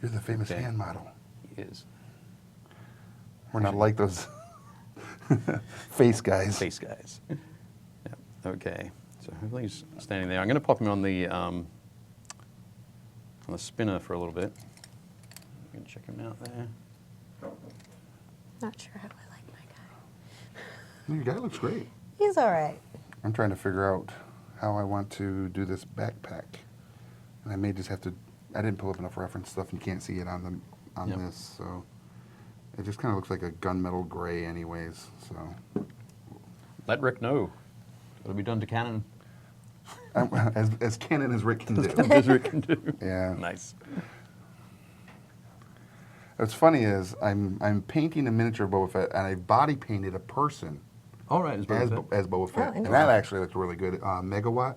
You're the famous Okay. hand model. he is. We're not like those face guys. Face guys. Yep. Okay. So hopefully he's standing there. I'm going to pop him on the spinner for a little bit. You can check him out there. Not sure how I like my guy. Your guy looks great. He's all right. I'm trying to figure out how I want to do this backpack. And I may just have to, I didn't pull up enough reference stuff. You can't see it on Yep. this, so it just kind of looks like a gunmetal gray anyways, so. Let Rick know. It'll be done to Canon. As canon as Rick can do. As Rick can do. Yeah. Nice. What's funny is I'm painting a miniature of Boba Fett, and I body painted a person All right. as Boba Fett. And that interesting. actually looked really good. Megawatt,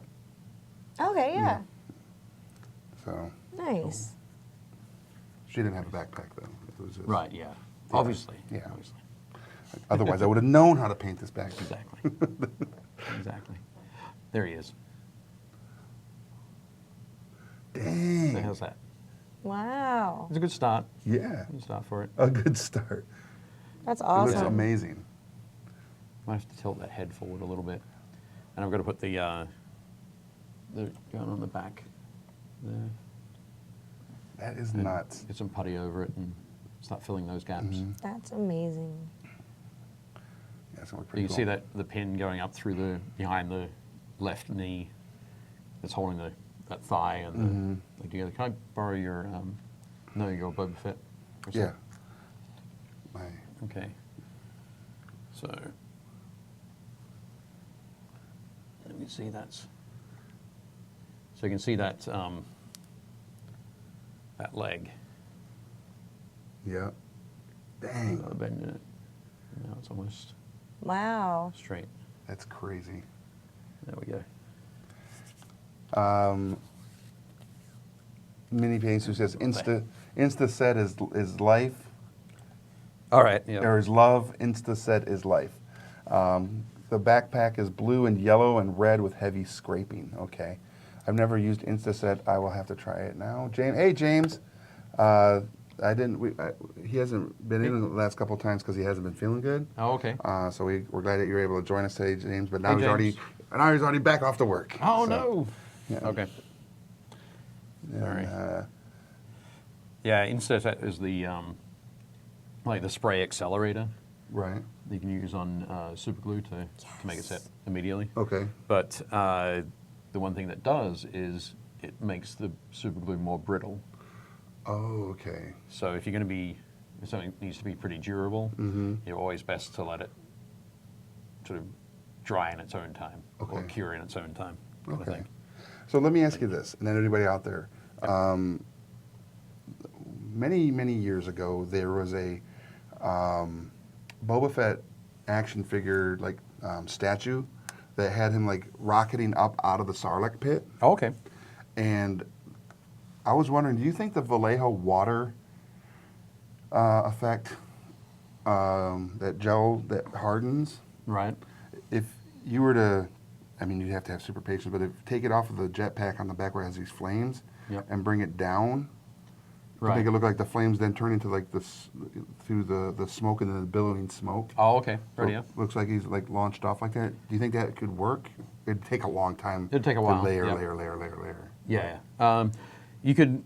Okay, yeah. so Nice. she didn't have a backpack though. It was just, Right, yeah. Obviously. Yeah. Obviously. Otherwise, I would have known how to paint this backpack. Exactly. Exactly. There he is. So Dang. how's that? Wow. It's a good start. Yeah. Good start for it. A good start. That's It looks awesome. amazing. Might have to tilt that head forward a little bit. And I've got to put the gun on the back there. That is And nuts. Get some putty over it and start filling those gaps. Mm-hmm. That's amazing. Yeah, it's gonna look You pretty can cool. see that the pin going up through behind the left knee that's holding that thigh and Mm-hmm. the leg together. Can I borrow your your Boba Fett? for a sec? Yeah. My, Okay. So let me see that's. So you can see that that leg. yeah. Dang. Another bend in it. Now it's almost Wow. straight. That's crazy. There we go. Mini Paints who says Insta set is life, All right. Yeah. or is love. Insta set is life. The backpack is blue and yellow and red with heavy scraping. Okay, I've never used Insta set. I will have to try it now. James, hey James, I didn't. He hasn't been in the last couple of times because he hasn't been feeling good. Oh, okay. So we're glad that you're able to join us today, James. But now Hey, he's James. already back off to work. Oh So, no. Yeah. Okay. And, Sorry. Yeah, Instaset is the like the spray accelerator right. that you can use on super glue to make it set immediately. Okay. But the one thing that does is it makes the super glue more brittle. Oh, okay. So if you're going to be, if something needs to be pretty durable, you're always best to let it sort of dry in its own time or Okay. cure in its own time. Kind of Okay. thing. So let me ask you this, and then everybody out there. Many years ago, there was a Boba Fett action figure statue that had him like rocketing up out of the Sarlacc pit, Oh, okay. and I was wondering, do you think the Vallejo water effect, that gel that hardens, Right. if you were to, I mean, you'd have to have super patience, but if take it off of the jetpack on the back where it has these flames, Yep. and bring it down, to Right. make it look like the flames then turn into like this through the smoke and then the billowing smoke. Oh, okay. So Right, yeah. looks like he's like launched off like that. Do you think that could work? It'd take a long time. It'd take a to while, layer, yeah. layer. Yeah. Yeah. You could.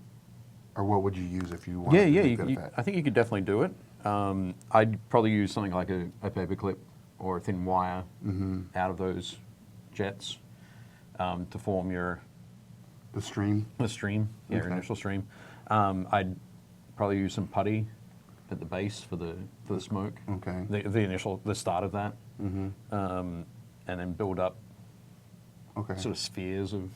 Or what would you use if you wanted Yeah, to yeah. make that effect? I think you could definitely do it. I'd probably use something like a paper clip or a thin wire out of those jets to form The stream. the stream, your Okay. initial stream. I'd probably use some putty at the base for the smoke. Okay. The start of that, and then build up Okay. sort of spheres of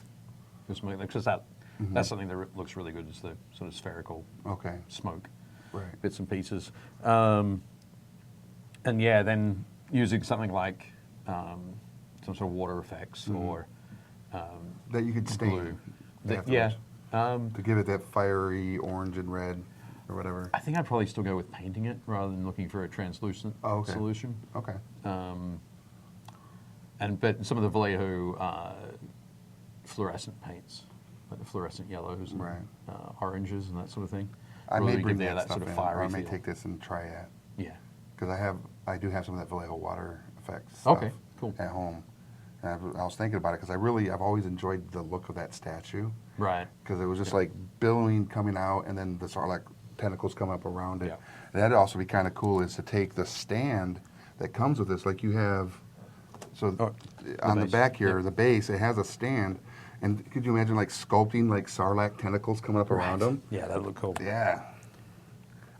smoke. Because that's something that looks really good. Is the sort of spherical Okay. smoke. Right. Bits and pieces. And yeah, then using something like some sort of water effects or That you could stain. glue. afterwards. Yeah. To give it that fiery orange and red or whatever. I think I'd probably still go with painting it rather than looking for a translucent Oh, okay. solution. Okay. But some of the Vallejo fluorescent paints, like the fluorescent yellows and Right. oranges and that sort of thing. I really may bring give that that stuff sort of in, or fiery I may feel. take this and try it. Yeah. Because I do have some of that Vallejo water effects stuff Okay, cool. at home. And I was thinking about it because I've always enjoyed the look of that statue. Right. Because it was just like billowing coming out, and then the sort of like tentacles come up around it. Yeah. And that'd also be kind of cool is to take the stand that comes with this, like you have. So Oh, on the base. back here, Yep. the base, it has a stand, and could you imagine like sculpting like sarlacc tentacles coming up around them? Yeah, that'd look cool. Yeah.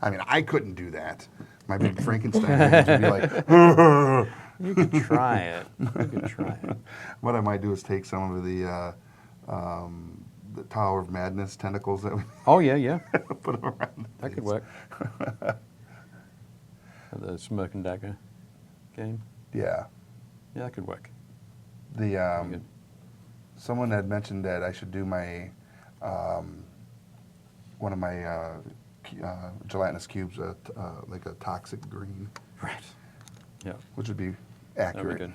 I mean, I couldn't do that. My big Frankenstein hands would be like. You could try it. You could try it. What I might do is take some of the Tower of Madness tentacles that we Oh, yeah. put around. That could work. The Smoke and Dagger game. Yeah. Yeah, that could work. The good. someone had mentioned that I should do my one of my gelatinous cubes like a toxic green, Right. Yeah, which would be that'd accurate.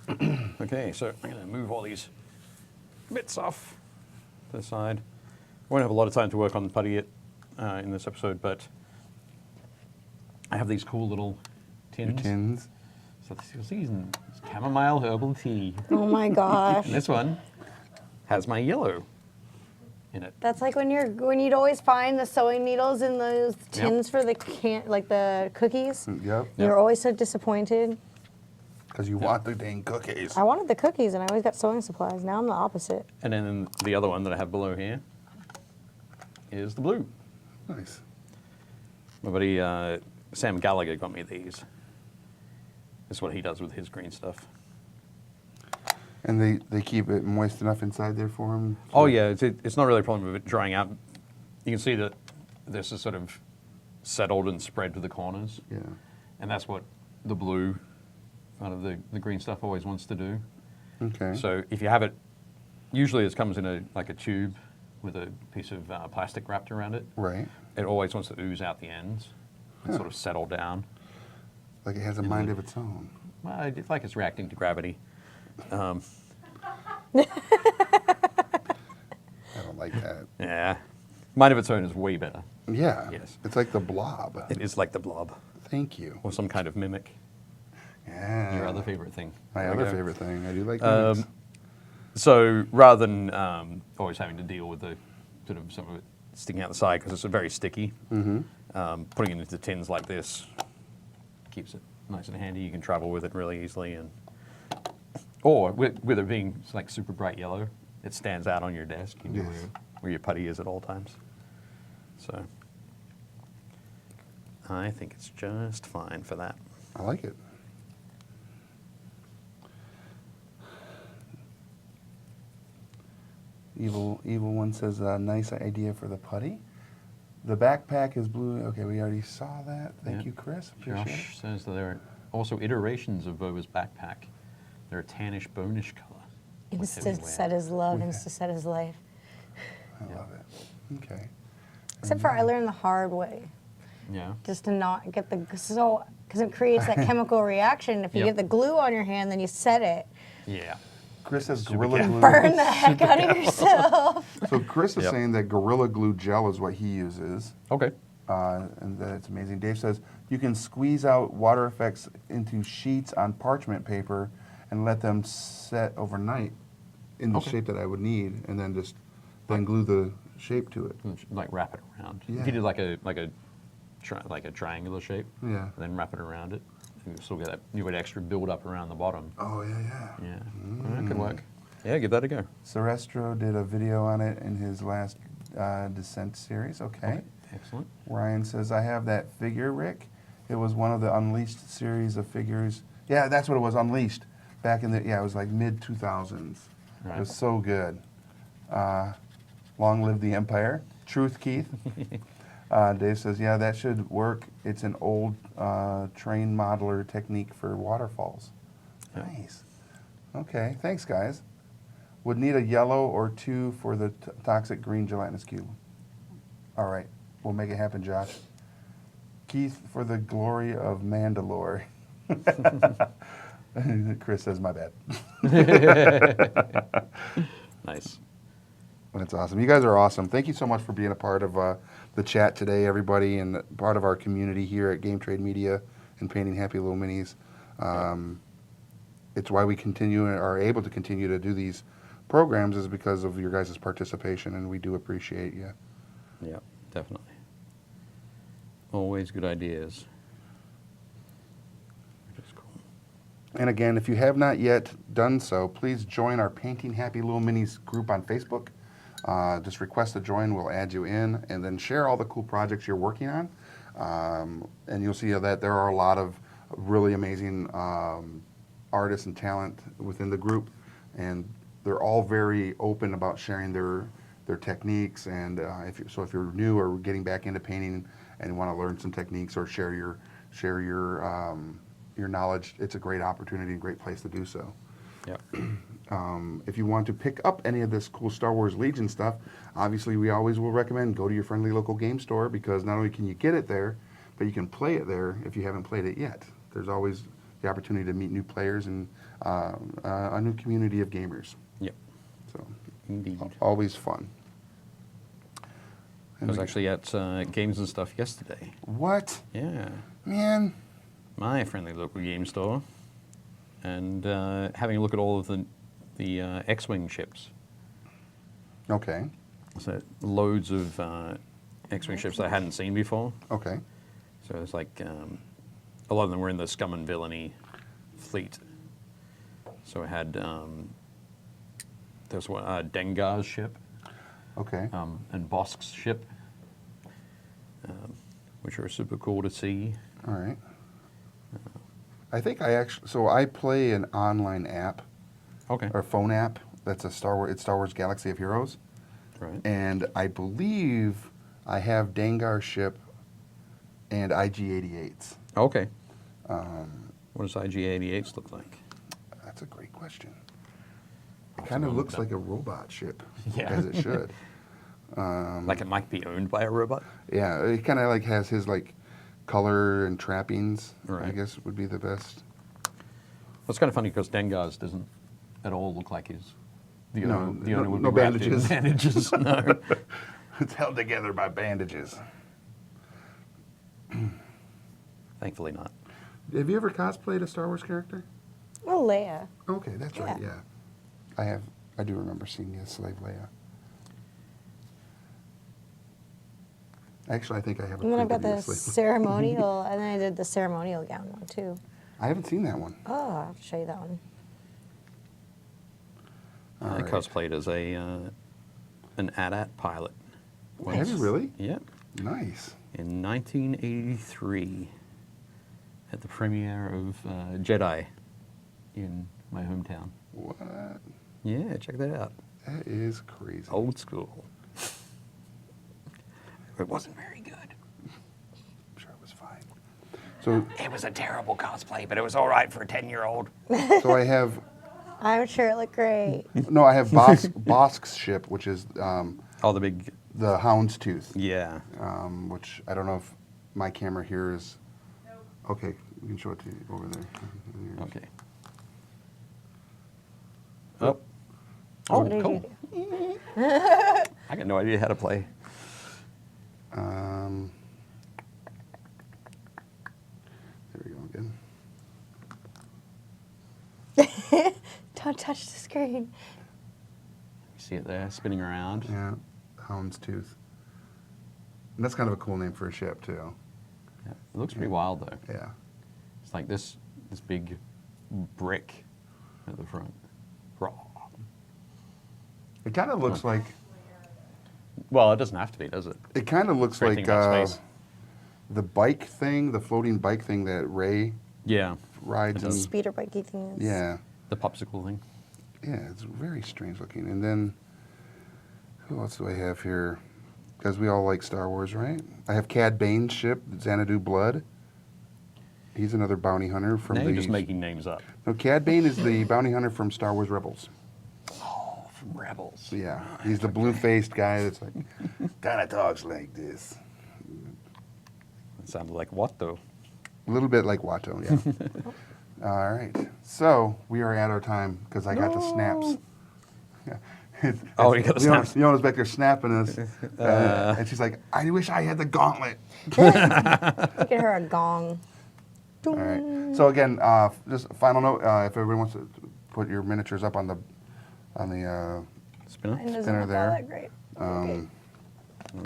be good. Okay, so I'm going to move all these bits off to the side. I won't have a lot of time to work on the putty yet in this episode, but I have these cool little tins. Tins. So you'll see it's chamomile herbal tea. Oh my gosh. And this one has my yellow in it. That's like when you'd always find the sewing needles in those tins for the the cookies. Yep. You're always so disappointed. Because you want the dang cookies. I wanted the cookies and I always got sewing supplies. Now I'm the opposite. And then the other one that I have below here is the blue. Nice. My buddy Sam Gallagher got me these. That's what he does with his green stuff. And they keep it moist enough inside there for him. Oh yeah, it's not really a problem with it drying out. You can see that this is sort of settled and spread to the corners. Yeah. And that's what the blue, kind of the green stuff always wants to do. Okay. So if you have it, usually it comes in a tube with a piece of plastic wrapped around it. Right. It always wants to ooze out the ends and sort of settle down. Like it has a mind of its own. Well, it's like it's reacting to gravity. I don't like that. Yeah. Mind of its own is way better. Yeah. Yes. It's like the blob. It is like the blob Thank you. or some kind of mimic. Yeah. Your other favorite thing. My There we other go. favorite thing. I do like mimics. So rather than always having to deal with the sort of some of it sticking out the side because it's very sticky, putting it into tins like this keeps it nice and handy. You can travel with it really easily, or with it being like super bright yellow, it stands out on your desk. You know Yes. where your putty is at all times. So I think it's just fine for that. I like it. Evil One says, nice idea for the putty. The backpack is blue. Okay, we already saw that. Thank Yeah. you, Chris. Appreciate it. Josh says that there are also iterations of Boba's backpack. They're a tannish, bonish color. with Insta heavy wear. set his love, Insta set his life. I love it. Okay. Except for I learned the hard way, Yeah. just to not get the because it creates that chemical reaction. If you Yep. get the glue on your hand, then you set it. Yeah. Chris says Super Gorilla cat. Glue. Burn the heck out of yourself. So Chris is Yep. saying that Gorilla Glue gel is what he uses. Okay. And that it's amazing. Dave says you can squeeze out water effects into sheets on parchment paper and let them set overnight in the Okay. shape that I would need, and then then glue the shape to it. Like wrap it around. Yeah. If you did like a triangular shape, Yeah. and then wrap it around it, you still get that. You would extra build up around the bottom. Oh yeah. Yeah. That could work. Yeah, give that a go. Serestro did a video on it in his last Descent series. Okay. Excellent. Ryan says I have that figure, Rick. It was one of the Unleashed series of figures. Yeah, that's what it was. Unleashed. Back in it was like mid 2000s. Right. It was so good. Long live the Empire. Truth, Keith. Dave says, yeah, that should work. It's an old train modeler technique for waterfalls. Yeah. Nice. Okay, thanks, guys. Would need a yellow or two for the toxic green gelatinous cube. All right, we'll make it happen, Josh. Keith, for the glory of Mandalore. Chris says, my bad. Nice. That's awesome. You guys are awesome. Thank you so much for being a part of the chat today, everybody, and part of our community here at Game Trade Media and Painting Happy Lil Minis. It's why we are able to continue to do these programs is because of your guys' participation, and we do appreciate you. Yeah, definitely. Always good ideas. Which is cool. And again, if you have not yet done so, please join our Painting Happy Lil Minis group on Facebook. Just request to join, we'll add you in, and then share all the cool projects you're working on. And you'll see that there are a lot of really amazing artists and talent within the group, and they're all very open about sharing their techniques. And if you're new or getting back into painting and want to learn some techniques or share your knowledge, it's a great opportunity and great place to do so. Yeah. If you want to pick up any of this cool Star Wars Legion stuff, obviously we always will recommend go to your friendly local game store, because not only can you get it there, but you can play it there if you haven't played it yet. There's always the opportunity to meet new players and a new community of gamers. Yep. So Indeed. always fun. I was actually at Games and Stuff yesterday. What? Yeah. Man. My friendly local game store. And having a look at all of the X-Wing ships. Okay. So loads of X-Wing ships that I hadn't seen before. Okay. So it's like a lot of them were in the Scum and Villainy fleet. So I had there's one Dengar's ship. Okay. And Bosk's ship, which are super cool to see. All right. I think I play an online app. Okay. Or phone app that's it's Star Wars Galaxy of Heroes. Right. And I believe I have Dengar's ship and IG-88s. Okay. What does IG-88s look like? That's a great question. It kind of looks like a robot ship, Yeah. as it should. Like it might be owned by a robot? Yeah, it kind of like has his like color and trappings. I Right. guess would be the best. Well, it's kind of funny because Dengar's doesn't at all look like his. The No, owner, the owner would no be wrapped in bandages. bandages. No. It's held together by bandages. Thankfully not. Have you ever cosplayed a Star Wars character? Oh, Leia. Okay, that's right. Yeah. Yeah, I do remember seeing you as Slave Leia. Actually, I think I have a And then I've print got of you the as Slave Leia. ceremonial, and then I did the ceremonial gown one too. I haven't seen that one. Oh, I'll have to show you that one. All I right. cosplayed as an AT-AT pilot. Have you really? Yep. Nice. In 1983, at the premiere of Jedi in my hometown. What? Yeah, check that out. That is crazy. Old school. It wasn't very good. I'm sure it was fine. So, It was a terrible cosplay, but it was all right for a 10-year-old. so I have I'm sure it looked great. no, I have Bosk's ship, which is Oh, the big... the Houndstooth. Yeah. Which I don't know if my camera here is. Okay, you can show it to you over there. Okay. Oh. What did cool. you do? I got no idea how to play. There we go again. Don't touch the screen. You see it there, spinning around. Yeah, Houndstooth. And that's kind of a cool name for a ship too. Yeah. It looks pretty wild, though. Yeah. It's like this big brick at the front. Raw. It kind of looks like Well, it doesn't have to be, does it? it kind of looks Great like thing about space. the bike thing, the floating bike thing that Ray Yeah. rides. It does. And, Speeder bikey thing is. yeah, The popsicle thing. yeah, it's very strange looking. And then who else do I have here? Because we all like Star Wars, right? I have Cad Bane's ship, Xanadu Blood. He's another bounty hunter from Now the. you're just making names up. No, Cad Bane is the bounty hunter from Star Wars Rebels. Oh, from Rebels. Yeah, he's the blue-faced guy that's like, kind of talks like this. It sounded like what, though? A little bit like Watto, yeah. All right. So we are at our time because I got the snaps. Oh, you got the snaps. Leona's back there snapping us. And she's like, I wish I had the gauntlet. Look at her, a gong. All right. So again, just a final note, if everybody wants to put your miniatures up on the Spinner. Mine doesn't Spinner look there. all that great.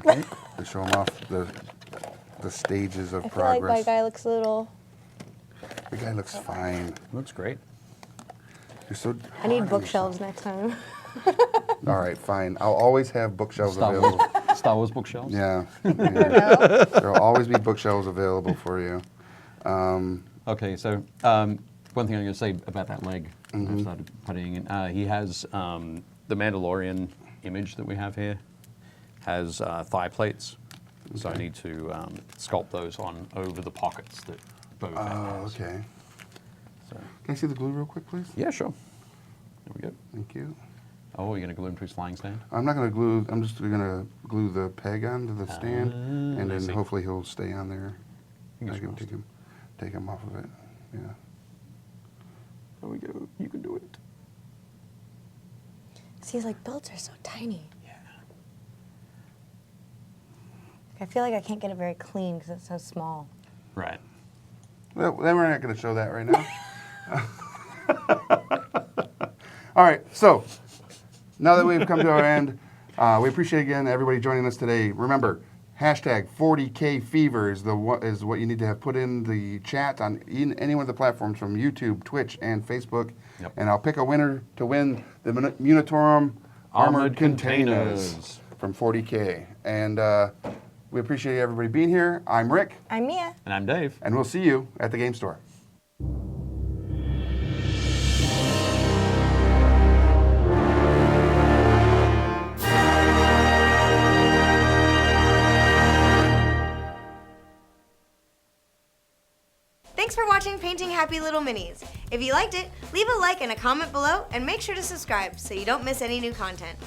Okay. to show them off the stages of I feel like my progress. guy looks a little. The guy looks fine. Looks great. You're so. I hard need on bookshelves next time. yourself. All right, fine. I'll always have bookshelves available. Star Wars bookshelves. Yeah. Yeah. There'll always be bookshelves available for you. Okay, so one thing I'm going to say about that leg, I've started putting in. He has the Mandalorian image that we have here has thigh plates, so I need to sculpt those on over the pockets that Boba Fett Oh, has. okay. So, Can I see the glue real quick, please? yeah, sure. There we go. Thank you. Oh, you're going to glue him to his flying stand? I'm not going to glue. I'm just going to glue the peg onto the stand, and I then see. hopefully he'll stay on there. Fingers I can crossed. take him off of it. Yeah. There we go. You can do it. See, like builds are so tiny. Yeah. I feel like I can't get it very clean because it's so small. Right. Well, then we're not going to show that right now. All right. So now that we've come to our end, we appreciate again everybody joining us today. Remember, hashtag 40K Fever is what you need to have put in the chat on any one of the platforms from YouTube, Twitch, and Facebook. Yep. And I'll pick a winner to win the Munitorum Armored Containers from 40K. And we appreciate everybody being here. I'm Rick, I'm Mia. And I'm Dave. and we'll see you at the game store. Thanks for watching Painting Happy Little Minis. If you liked it, leave a like and a comment below and make sure to subscribe so you don't miss any new content.